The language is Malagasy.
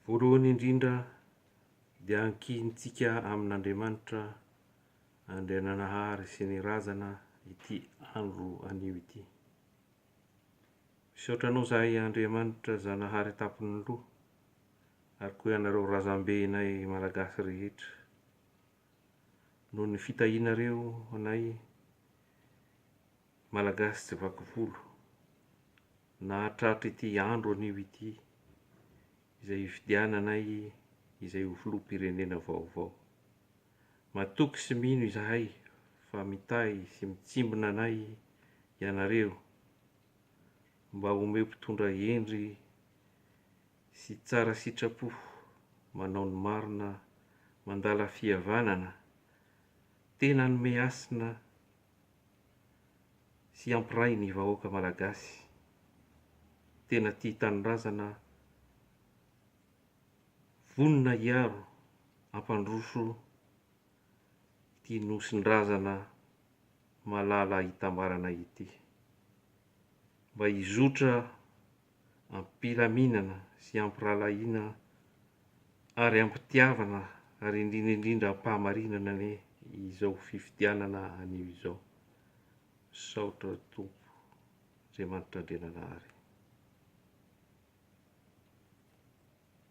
Voalohany indrindra dia ankihintsika amin'Andriamanitra andeha nanahary sy ny razana ity andro anio ity. Misaotranao zahay Andriamanitra Zanahary tapon'ny loha, ary koa ianareo razambenay malagasy rehetra, noho ny fitahianareo anay malagasy tsy vaky volo nahatratra ity andro anio ity, izay hifidiananay izay ho filoham-pirenena vaovao. Matoky sy mino izahay fa mitahy sy mitsimbina anay ianareo mba homeo mpitondra endry sy tsara sitrapo, manao ny marina, mandala fihavanana, tena hanome hasina sy hampiray ny vahoaka malagasy, tena tia tanindrazana, vonona hiaro, hampandroso ity nosin-drazana malala hitambarana ity, mba hizotra ampilaminana sy ampirahalahiana ary ampitiavana, ary indrindra ampahamarinana ane izao fifidianana anio izao. Saotra Tompo Andriamanitra Andriananahary.